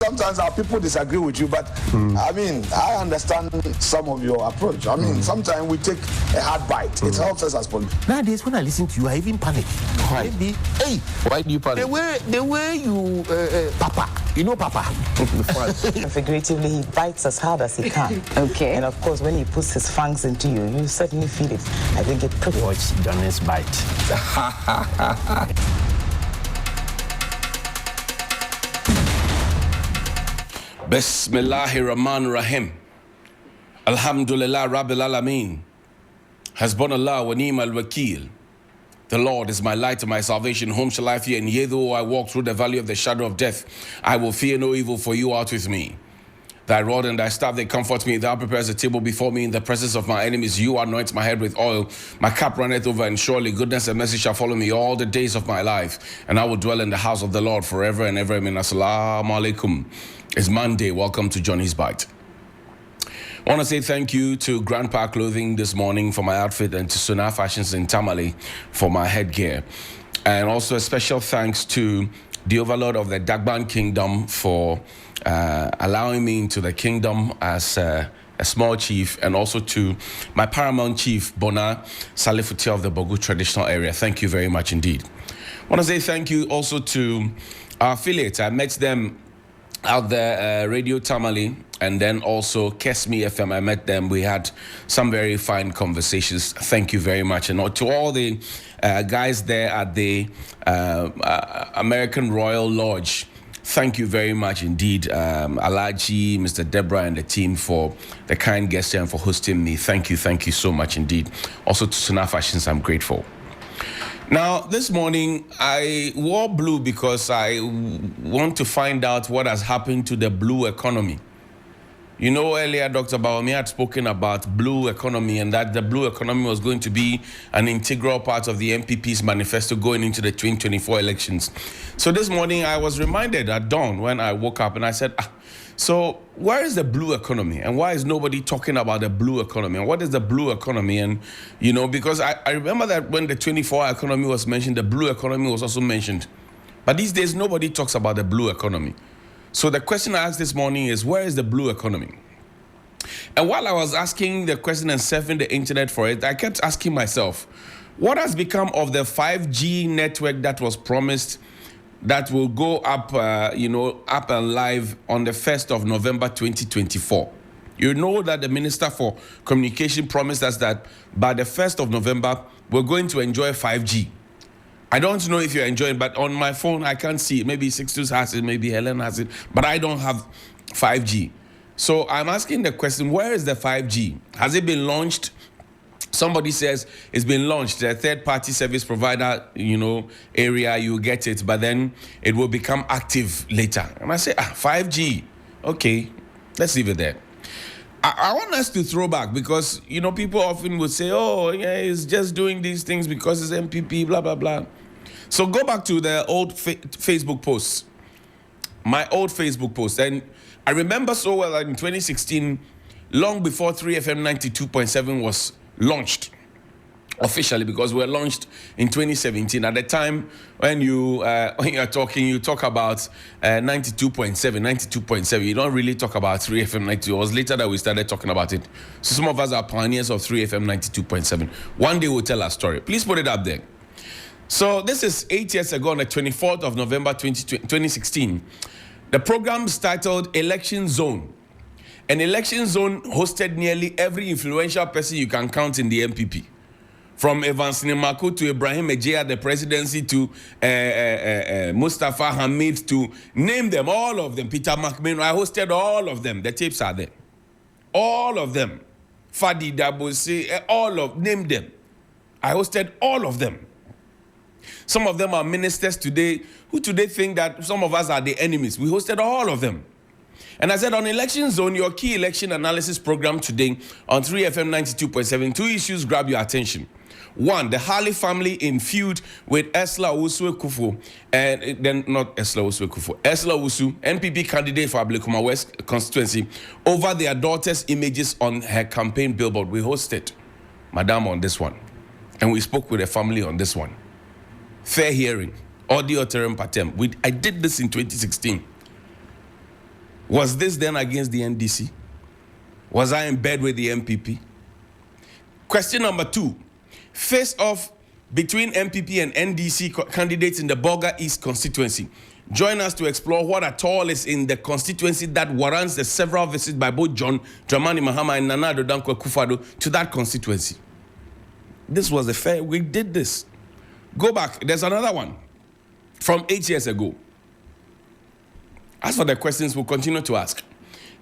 sometimes our people disagree with you, but I mean, I understand some of your approach. I mean, sometimes we take a hard bite. It helps us as politicians. Nowadays, when I listen to you, I even panic. Why? Maybe, hey, Why do you panic? the way you, Papa, you know Papa. Figuratively, he bites as hard as he can. Okay. And of course, when he puts his fangs into you, you certainly feel it. I think it pretty. Watch Johnny's bite. Bismillahir Rahmanir Rahim. Alhamdulillah Rabbil Alameen. Hasbunallah wa ni'mal wakil. The Lord is my light and my salvation. Whom shall I fear? And yea, though I walk through the valley of the shadow of death, I will fear no evil, for you art with me. Thy rod and thy staff, they comfort me. Thou prepares a table before me in the presence of my enemies. You anoint my head with oil. My cup runneth over, and surely goodness and mercy shall follow me all the days of my life. And I will dwell in the house of the Lord forever and ever. Amen. Assalamu alaikum. It's Monday. Welcome to Johnny's Bite. I want to say thank you to Grandpa Clothing this morning for my outfit, and to Suna Fashions in Tamale for my headgear. And also a special thanks to the overlord of the Dagban Kingdom for allowing me into the kingdom as a small chief, and also to my paramount chief, Bona Salifutia of the Bogu traditional area. Thank you very much indeed. I want to say thank you also to our affiliates. I met them out there, Radio Tamale, and then also Kesmi FM. I met them. We had some very fine conversations. Thank you very much. And to all the guys there at the American Royal Lodge, thank you very much indeed. Alaji, Mr. Deborah, and the team for the kind gesture and for hosting me. Thank you so much indeed. Also to Suna Fashions, I'm grateful. Now, this morning, I wore blue because I want to find out what has happened to the blue economy. You know, earlier, Dr. Bawumia had spoken about blue economy, and that the blue economy was going to be an integral part of the MPP's manifesto going into the 2024 elections. So this morning, I was reminded at dawn when I woke up, and I said, so where is the blue economy? And why is nobody talking about the blue economy? And what is the blue economy? And, you know, because I remember that when the 24-hour economy was mentioned, the blue economy was also mentioned. But these days, nobody talks about the blue economy. So the question I asked this morning is, where is the blue economy? And while I was asking the question and surfing the internet for it, I kept asking myself, what has become of the 5G network that was promised that will go up, up and live on the 1st of November 2024? You know that the Minister for Communication promised us that by the 1st of November, we're going to enjoy 5G. I don't know if you're enjoying, but on my phone, I can't see it. Maybe Sixtus has it, maybe Helen has it, but I don't have 5G. So I'm asking the question, where is the 5G? Has it been launched? Somebody says it's been launched. The third-party service provider, area, you get it, but then it will become active later. And I say, 5G. Okay, let's leave it there. I want us to throw back because, people often would say, oh, yeah, it's just doing these things because it's MPP, blah, blah, blah. So go back to the old Facebook posts, my old Facebook post. And I remember so well that in 2016, long before 3FM 92.7 was launched officially, because we were launched in 2017. At the time when you talk about 92.7. You don't really talk about 3FM 92. It was later that we started talking about it. So some of us are pioneers of 3FM 92.7. One day we'll tell our story. Please put it up there. So this is 8 years ago on the 24th of November 2016. The program is titled Election Zone. An election zone hosted nearly every influential person you can count in the MPP. From Evans Nimaku to Ibrahim Ejea, the presidency, to Mustafa Hamid, to name them, all of them. Peter McMahon, I hosted all of them. The tapes are there. All of them. Fadi Dabosi, name them. I hosted all of them. Some of them are ministers today who today think that some of us are the enemies. We hosted all of them. And I said, on Election Zone, your key election analysis program today on 3FM 92.7, two issues grab your attention. One, the Harley family in feud with Esla Owusu-Ekufo, and then not Esla Owusu-Ekufo, Esla Owusu, NPP candidate for Ablekuma West constituency, over their daughter's images on her campaign billboard. We hosted Madam on this one, and we spoke with the family on this one. Fair hearing, audio term patem. I did this in 2016. Was this then against the NDC? Was I in bed with the MPP? Question number 2. Face-off between MPP and NDC candidates in the Bolga East constituency. Join us to explore what at all is in the constituency that warrants the several visits by both John Dramani Mahama and Nana Addo Dankwa Akufo-Addo to that constituency. This was the fair. We did this. Go back. There's another one from 8 years ago. As for the questions, we'll continue to ask.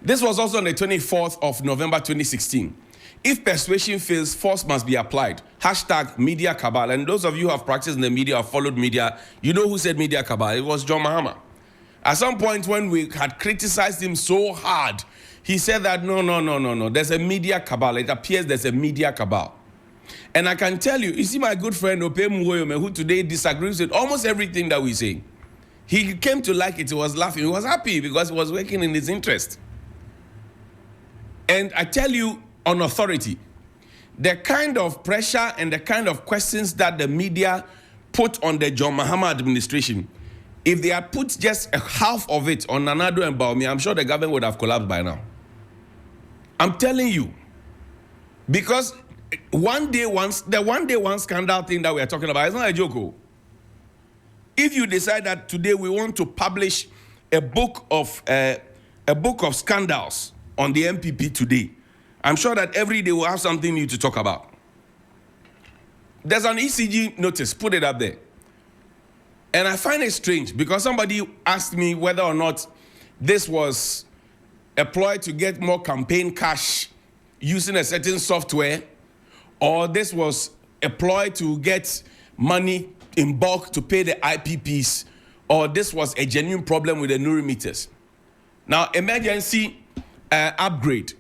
This was also on the 24th of November 2016. If persuasion fails, force must be applied. Hashtag media cabal. And those of you who have practiced in the media or followed media, you know who said media cabal. It was John Mahama. At some point when we had criticized him so hard, he said that no. There's a media cabal. It appears there's a media cabal. And I can tell you see my good friend Ope Mugoyome, who today disagrees with almost everything that we say. He came to like it. He was laughing. He was happy because it was working in his interest. And I tell you on authority, the kind of pressure and the kind of questions that the media put on the John Mahama administration, if they had put just a half of it on Nana Addo and Bawumia, I'm sure the government would have collapsed by now. I'm telling you. Because the one day one scandal thing that we are talking about, it's not a joke. If you decide that today we want to publish a book of scandals on the MPP today, I'm sure that every day we'll have something new to talk about. There's an ECG notice, put it up there. And I find it strange because somebody asked me whether or not this was a ploy to get more campaign cash using a certain software, or this was a ploy to get money in bulk to pay the IPPs, or this was a genuine problem with the Nuri meters. Now, emergency upgrade.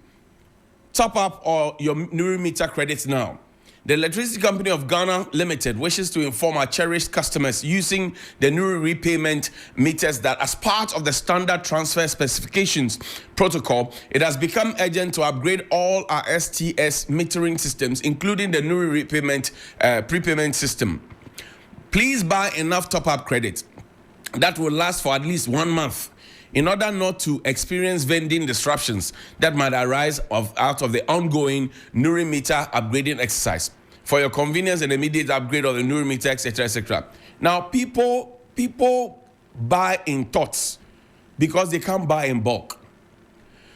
Top up or your Nuri meter credits now. The Electricity Company of Ghana Limited wishes to inform our cherished customers using the Nuri repayment meters that as part of the standard transfer specifications protocol, it has become urgent to upgrade all our STS metering systems, including the Nuri repayment prepayment system. Please buy enough top-up credit that will last for at least 1 month in order not to experience vending disruptions that might arise out of the ongoing Nuri meter upgrading exercise. For your convenience and immediate upgrade of the Nuri meter, etc., etc. Now, people buy in thoughts because they can't buy in bulk.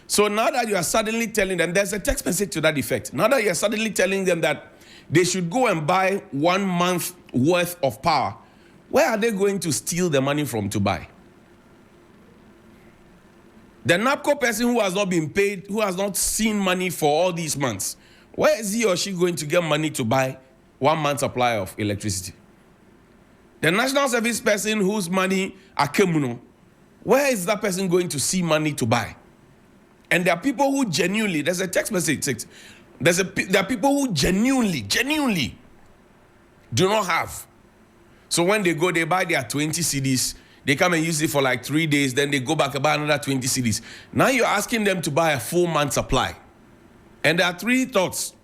So now that you are suddenly telling them, there's a text message to that effect. Now that you are suddenly telling them that they should go and buy 1 month worth of power, where are they going to steal the money from to buy? The NAPCO person who has not been paid, who has not seen money for all these months, where is he or she going to get money to buy 1 month supply of electricity? The National Service person whose money Akemuno, where is that person going to see money to buy? And there are people who genuinely, there's a text message, there are people who genuinely do not have. So when they go, they buy their 20 CDs, they come and use it for like 3 days, then they go back and buy another 20 CDs. Now you're asking them to buy a full month supply. And there are 3 thoughts.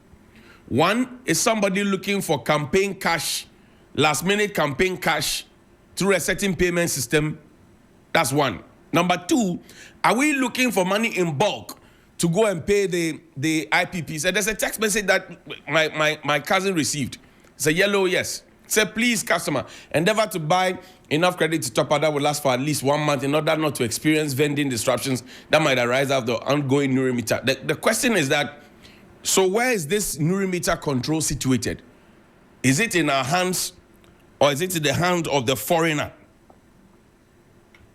One is somebody looking for campaign cash, last minute campaign cash through a certain payment system. That's one. Number 2, are we looking for money in bulk to go and pay the IPPs? And there's a text message that my cousin received. It's a yellow yes. It said, please, customer, endeavor to buy enough credit to top up that will last for at least 1 month in order not to experience vending disruptions that might arise out of the ongoing Nuri meter. The question is that, so where is this Nuri meter control situated? Is it in our hands or is it in the hand of the foreigner?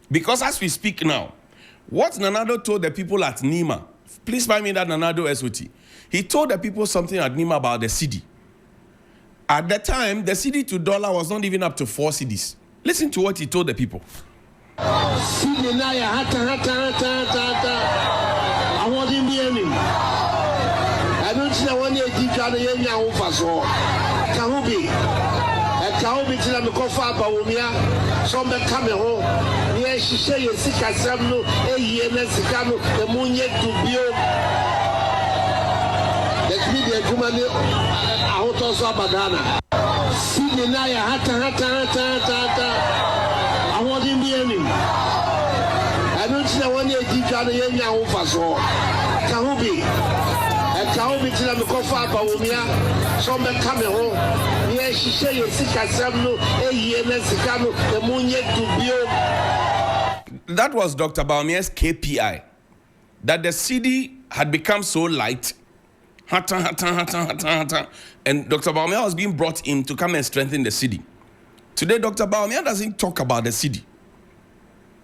Because as we speak now, what Nana Addo told the people at Nima, please find me that Nana Addo SOT, he told the people something at Nima about the cedi. At the time, the cedi to dollar was not even up to 4 cedis. Listen to what he told the people. Cedi na ya hata. I want him be I don't see one year Gana Yenya over so. Kahubi. Kahubi tell me kofa Bawumia. Some coming home. Yes, she say you sick as some no, a year Mexicano, the moon yet to build. Let me be a woman. Badana. Cedi na ya hata. I want him be I don't see one year John Yenya Ufaso. Kahubi. And Kahubi to the Kofa Bawumia. Some Camero. Yes, she say Sika Samno, a year Sikano, the Munye to Bio. That was Dr. Bawumia's KPI. That the city had become so light. And Dr. Bawumia was being brought in to come and strengthen the city. Today, Dr. Bawumia doesn't talk about the city.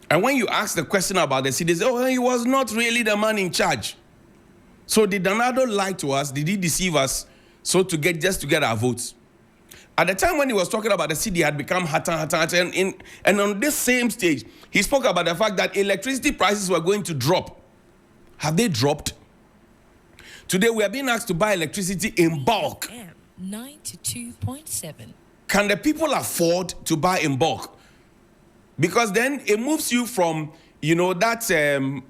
And when you ask the question about the city, they say, oh, he was not really the man in charge. So did Donaldo lie to us? Did he deceive us? So to get our votes? At the time when he was talking about the city had become hotter, and on this same stage, he spoke about the fact that electricity prices were going to drop. Have they dropped? Today we are being asked to buy electricity in bulk. 92.7. Can the people afford to buy in bulk? Because then it moves you from, that's a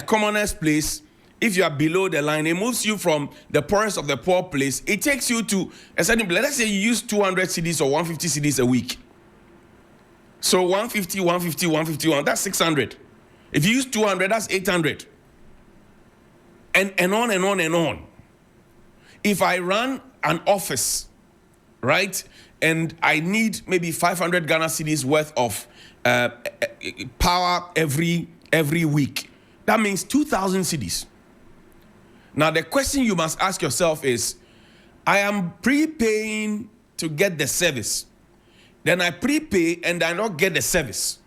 commoner's place. If you are below the line, it moves you from the poorest of the poor place. It takes you to a certain place. Let's say you use 200 cedis or 150 cedis a week. So 150, that's 600. If you use 200, that's 800. And on and on and on. If I run an office, right, and I need maybe 500 Ghana cedis worth of power every week, that means 2,000 cedis. Now, the question you must ask yourself is, I am prepaying to get the service. Then I prepay and I don't get the service.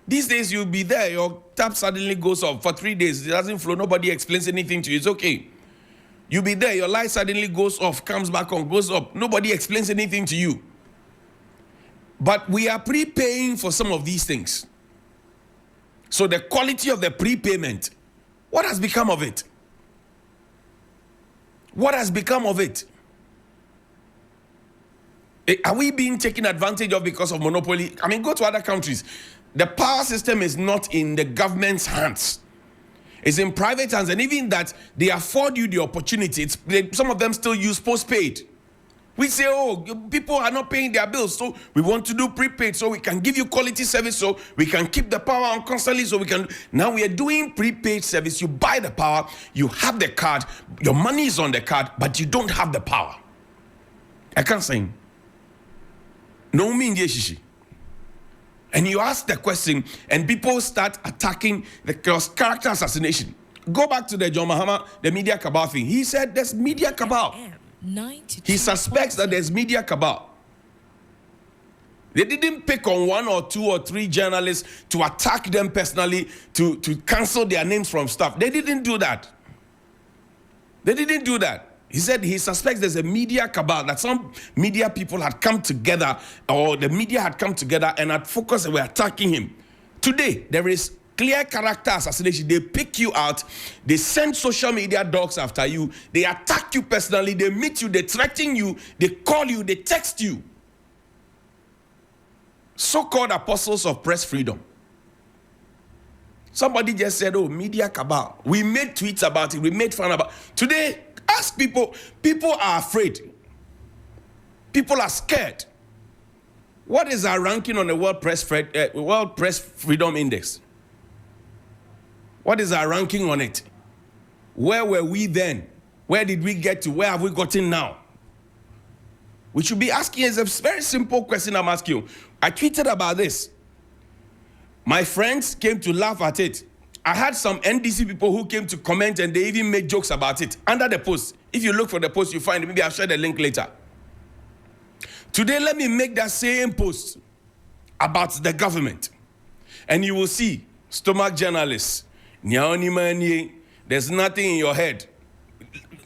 These days, you'll be there, your tap suddenly goes off for 3 days. It doesn't flow. Nobody explains anything to you. It's okay. You'll be there, your light suddenly goes off, comes back on, goes up. Nobody explains anything to you. But we are prepaying for some of these things. So the quality of the prepayment, what has become of it? What has become of it? Are we being taken advantage of because of monopoly? I mean, go to other countries. The power system is not in the government's hands. It's in private hands. And even that, they afford you the opportunity. Some of them still use postpaid. We say, oh, people are not paying their bills, so we want to do prepaid so we can give you quality service, so we can keep the power on constantly, so we can... Now we are doing prepaid service. You buy the power, you have the card, your money is on the card, but you don't have the power. I can't say. No me shishi. And you ask the question, and people start attacking the character assassination. Go back to the John Mahama, the media cabal thing. He said there's media cabal. He suspects that there's media cabal. They didn't pick on 1 or 2 or 3 journalists to attack them personally, to cancel their names from stuff. They didn't do that. They didn't do that. He said he suspects there's a media cabal, that some media people had come together, or the media had come together and had focused and were attacking him. Today, there is clear character assassination. They pick you out, they send social media dogs after you, they attack you personally, they meet you, they threaten you, they call you, they text you. So-called apostles of press freedom. Somebody just said, oh, media cabal. We made tweets about it, we made fun about it. Today, ask people. People are afraid. People are scared. What is our ranking on the World Press Freedom Index? What is our ranking on it? Where were we then? Where did we get to? Where have we gotten now? We should be asking. It's a very simple question I'm asking you. I tweeted about this. My friends came to laugh at it. I had some NDC people who came to comment, and they even made jokes about it under the post. If you look for the post, you find it. Maybe I'll share the link later. Today, let me make that same post about the government. And you will see stomach journalists. There's nothing in your head.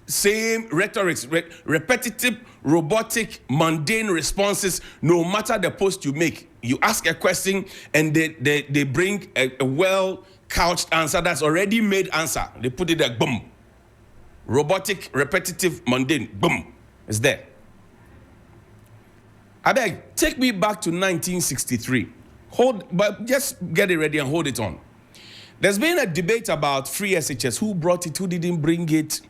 Same rhetorics, repetitive, robotic, mundane responses, no matter the post you make. You ask a question, and they bring a well-couched answer that's already made answer. They put it there, boom. Robotic, repetitive, mundane, boom. It's there. I beg, take me back to 1963. But just get it ready and hold it on. There's been a debate about free SHS. Who brought it? Who didn't bring it?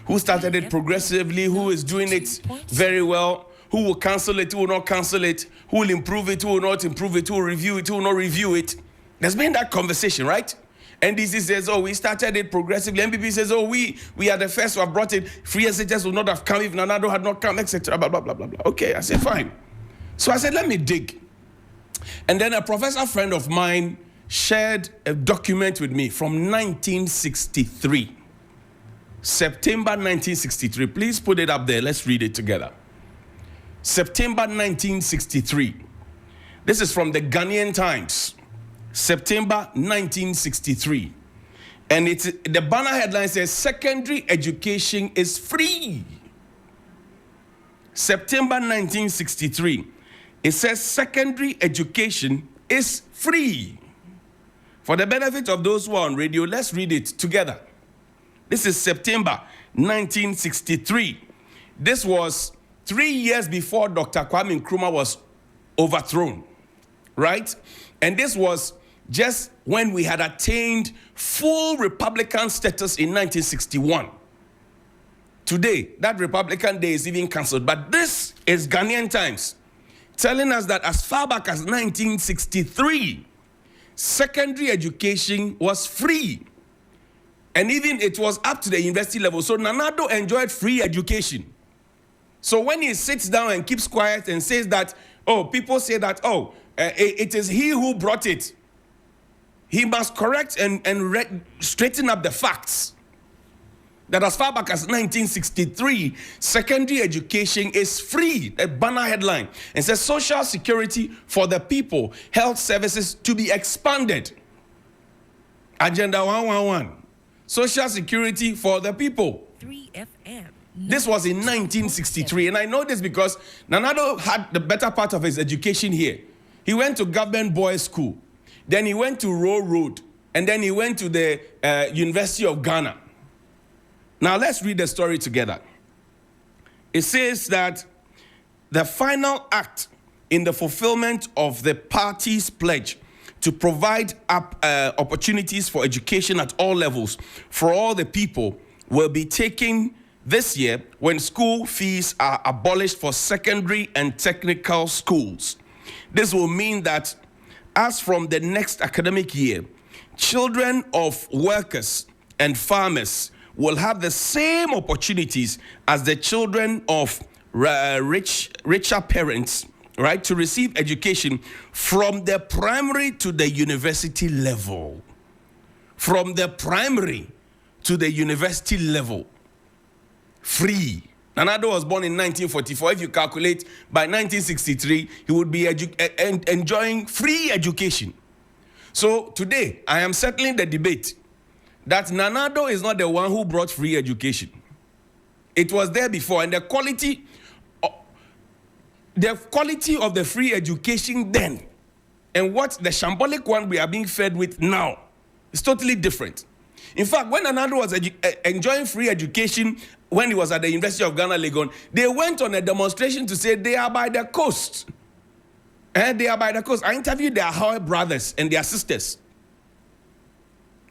Who started it progressively? Who is doing it very well? Who will cancel it? Who will not cancel it? Who will improve it? Who will not improve it? Who will review it? Who will not review it? There's been that conversation, right? NDC says, oh, we started it progressively. MPP says, oh, we are the first to have brought it. Free SHS would not have come if Nanado had not come, etc. Blah, blah, blah, blah, blah. Okay, I said, fine. So I said, let me dig. And then a professor friend of mine shared a document with me from 1963. September 1963. Please put it up there. Let's read it together. September 1963. This is from the Ghanaian Times. September 1963. And the banner headline says, secondary education is free. September 1963. It says, secondary education is free. For the benefit of those who are on radio, let's read it together. This is September 1963. This was 3 years before Dr. Kwame Nkrumah was overthrown, right? And this was just when we had attained full Republican status in 1961. Today, that Republican Day is even cancelled. But this is Ghanaian Times telling us that as far back as 1963, secondary education was free. And even it was up to the university level. So Nanado enjoyed free education. So when he sits down and keeps quiet and says that, oh, people say that, oh, it is he who brought it, he must correct and straighten up the facts. That as far back as 1963, secondary education is free. A banner headline. And says social security for the people, health services to be expanded. Agenda 111. Social security for the people. 3FM. This was in 1963. And I know this because Nanado had the better part of his education here. He went to government boys' school. Then he went to Row Road. And then he went to the University of Ghana. Now let's read the story together. It says that the final act in the fulfillment of the party's pledge to provide opportunities for education at all levels for all the people will be taken this year when school fees are abolished for secondary and technical schools. This will mean that as from the next academic year, children of workers and farmers will have the same opportunities as the children of richer parents, right, to receive education from the primary to the university level. From the primary to the university level. Free. Nanado was born in 1944. If you calculate, by 1963, he would be enjoying free education. So today, I am settling the debate that Nanado is not the one who brought free education. It was there before, and the quality of the free education then and what the shambolic one we are being fed with now is totally different. In fact, when Nanado was enjoying free education when he was at the University of Ghana, Legon, they went on a demonstration to say they are by the coast. They are by the coast. I interviewed their Ahoy brothers and their sisters.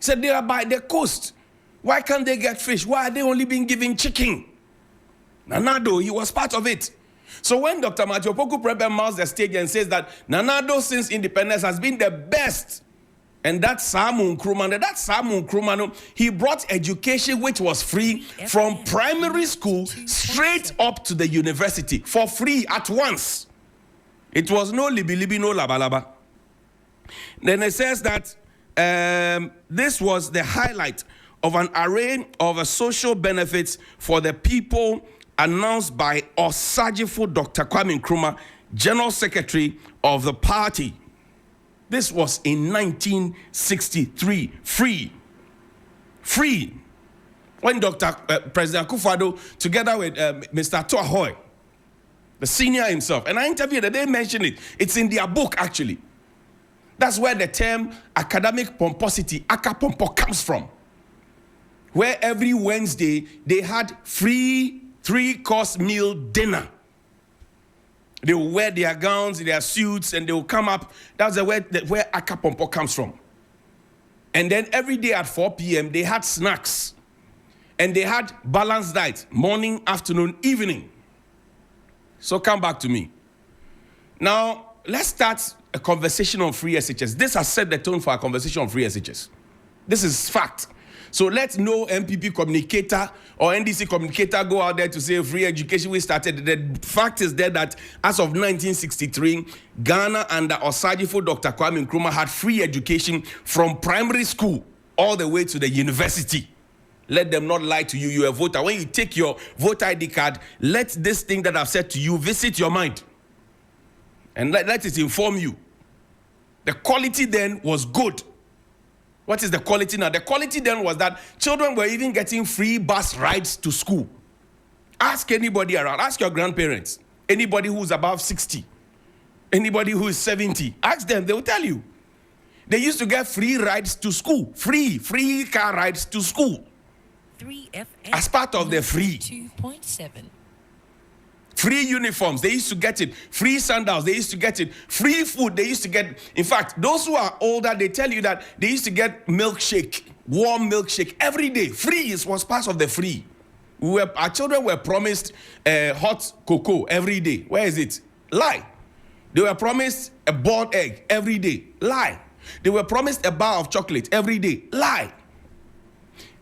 Said they are by the coast. Why can't they get fish? Why are they only being given chicken? Nanado, he was part of it. So when Dr. Matthew Opoku Prebe mounts the stage and says that Nanado since independence has been the best, and that's Samu Nkrumah, he brought education which was free from primary school straight up to the university for free at once. It was no libi, no laba. Then it says that this was the highlight of an array of social benefits for the people announced by Osajifo Dr. Kwame Nkrumah, General Secretary of the party. This was in 1963. Free. When President Akufo-Addo, together with Mr. Tuahoy, the senior himself, and I interviewed them, they mentioned it. It's in their book, actually. That's where the term academic pomposity, akapompo, comes from. Where every Wednesday they had free 3-course meal dinner. They will wear their gowns, their suits, and they will come up. That's where akapompo comes from. And then every day at 4 p.m., they had snacks. And they had balanced diet, morning, afternoon, evening. So come back to me. Now, let's start a conversation on free SHS. This has set the tone for our conversation on free SHS. This is fact. So let no MPP communicator or NDC communicator go out there to say free education we started. The fact is there that as of 1963, Ghana under Osajifo Dr. Kwame Nkrumah had free education from primary school all the way to the university. Let them not lie to you. You're a voter. When you take your voter ID card, let this thing that I've said to you visit your mind. And let it inform you. The quality then was good. What is the quality now? The quality then was that children were even getting free bus rides to school. Ask anybody around. Ask your grandparents. Anybody who's above 60. Anybody who is 70. Ask them. They will tell you. They used to get free rides to school. Free car rides to school. 3FM as part of the free. 2.7. Free uniforms, they used to get it. Free sandals, they used to get it. Free food, they used to get. In fact, those who are older, they tell you that they used to get milkshake, warm milkshake every day. Free was part of the free. Our children were promised hot cocoa every day. Where is it? Lie. They were promised a boiled egg every day. Lie. They were promised a bar of chocolate every day. Lie.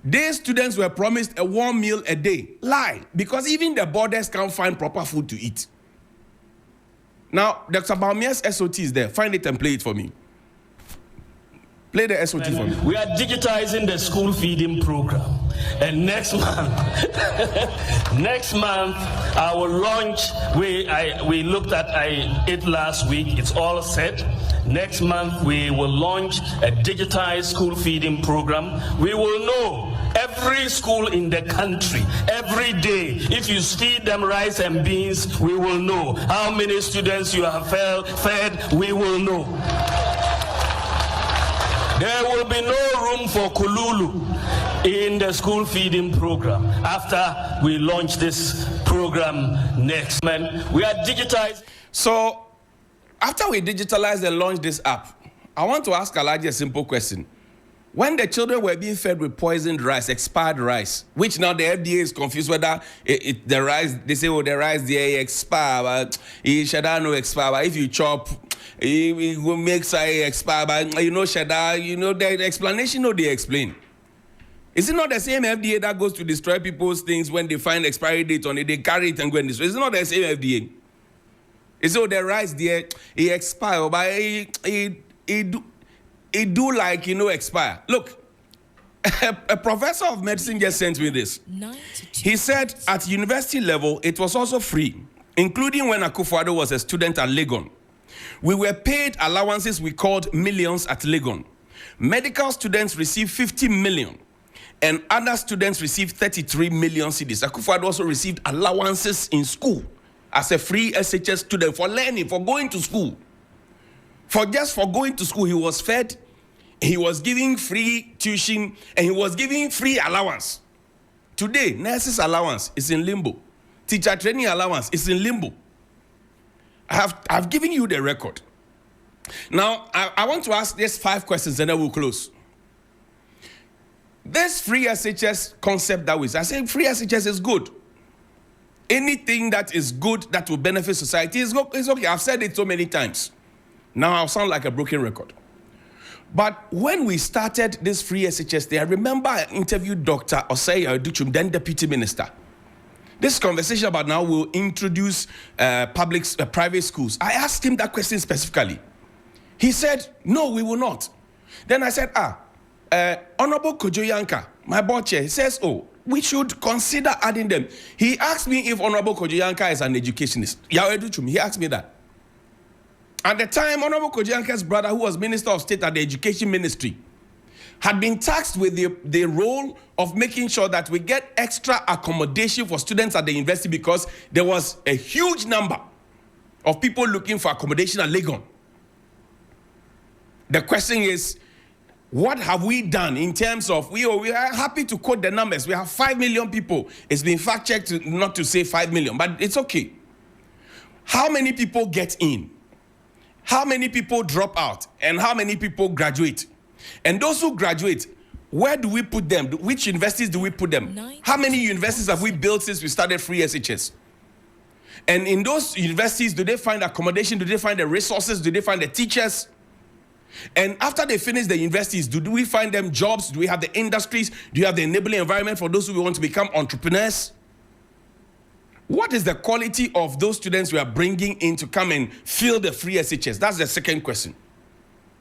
Day students were promised a warm meal a day. Lie. Because even the borders can't find proper food to eat. Now, Dr. Baumia's SOT is there. Find it and play it for me. Play the SOT for me. We are digitizing the school feeding program. And next month, I will launch. We looked at it last week. It's all set. Next month, we will launch a digitized school feeding program. We will know every school in the country, every day. If you feed them rice and beans, we will know. How many students you have fed, we will know. There will be no room for kululu in the school feeding program after we launch this program next month. We are digitizing. So, after we digitalize and launch this app, I want to ask Alaji a simple question. When the children were being fed with poisoned rice, expired rice, which now the FDA is confused whether the rice, they say, oh, the rice, they expire, but it should not expire. But if you chop, it will make say expire. But you know, the explanation, no, they explain. Is it not the same FDA that goes to destroy people's things when they find expiry date on it, they carry it and go and destroy? Is it not the same FDA? It's so the rice there, it expire, but it do like, expire. Look, a professor of medicine just sent me this. He said at university level, it was also free, including when Akufo-Addo was a student at Legon. We were paid allowances we called millions at Legon. Medical students received 50 million, and other students received 33 million cedis. Akufo-Addo also received allowances in school as a free SHS student for learning, for going to school. For going to school, he was fed, he was giving free tuition, and he was giving free allowance. Today, nurses' allowance is in limbo. Teacher training allowance is in limbo. I've given you the record. Now, I want to ask these 5 questions and then we'll close. This free SHS concept that I say free SHS is good. Anything that is good that will benefit society is okay. I've said it so many times. Now I'll sound like a broken record. But when we started this free SHS, I remember I interviewed Dr. Osei Aduchum, then Deputy Minister. This conversation about now will introduce private schools. I asked him that question specifically. He said, no, we will not. Then I said, Honorable Kojo Yanka, my board chair, he says, we should consider adding them. He asked me if Honorable Kojo Yanka is an educationist. He asked me that. At the time, Honorable Kojo Yanka's brother, who was Minister of State at the Education Ministry, had been tasked with the role of making sure that we get extra accommodation for students at the university because there was a huge number of people looking for accommodation at Legon. The question is, what have we done in terms of, we are happy to quote the numbers. We have 5 million people. It's been fact-checked not to say 5 million, but it's okay. How many people get in? How many people drop out? And how many people graduate? And those who graduate, where do we put them? Which universities do we put them? How many universities have we built since we started free SHS? And in those universities, do they find accommodation? Do they find the resources? Do they find the teachers? And after they finish the universities, do we find them jobs? Do we have the industries? Do you have the enabling environment for those who want to become entrepreneurs? What is the quality of those students we are bringing in to come and fill the free SHS? That's the second question.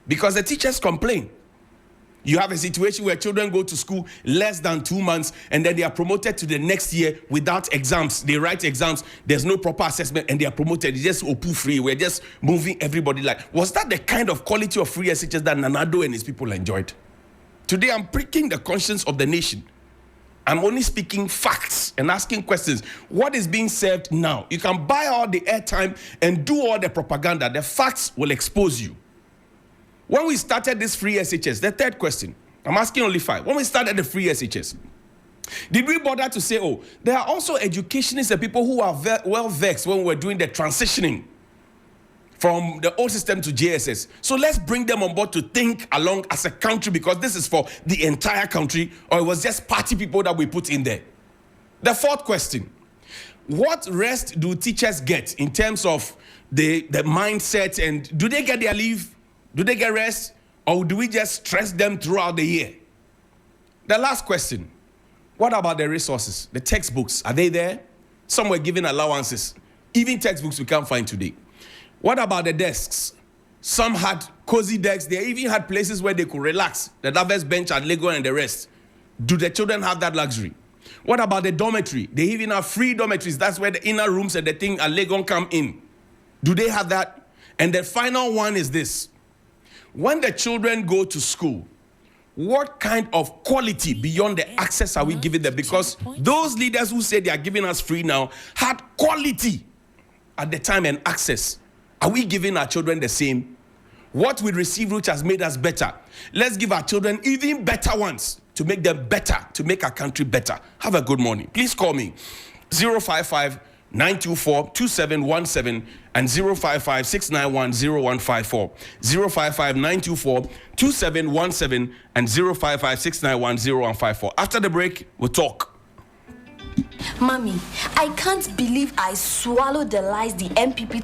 Because the teachers complain. You have a situation where children go to school less than 2 months and then they are promoted to the next year without exams. They write exams, there's no proper assessment, and they are promoted. It's just OPU free. We're just moving everybody. Like, was that the kind of quality of free SHS that Nanado and his people enjoyed? Today, I'm pricking the conscience of the nation. I'm only speaking facts and asking questions. What is being served now? You can buy all the airtime and do all the propaganda. The facts will expose you. When we started this free SHS, the third question, I'm asking only 5. When we started the free SHS, did we bother to say, oh, there are also educationists and people who are well vexed when we were doing the transitioning from the old system to JSS. So let's bring them on board to think along as a country, because this is for the entire country, or it was just party people that we put in there? The fourth question, what rest do teachers get in terms of the mindset, and do they get their leave? Do they get rest, or do we just stress them throughout the year? The last question, what about the resources? The textbooks, are they there? Some were given allowances. Even textbooks we can't find today. What about the desks? Some had cozy desks. They even had places where they could relax. The Davos bench at Lego and the rest. Do the children have that luxury? What about the dormitory? They even have free dormitories. That's where the inner rooms and the thing at Lego come in. Do they have that? And the final one is this. When the children go to school, what kind of quality beyond the access are we giving them? Because those leaders who say they are giving us free now had quality at the time and access. Are we giving our children the same? What we receive which has made us better? Let's give our children even better ones to make them better, to make our country better. Have a good morning. Please call me 055-924-2717 and 055-691-0154. 055-924-2717 and 055-691-0154. After the break, we'll talk. Mommy, I can't believe I swallowed the lies the MPP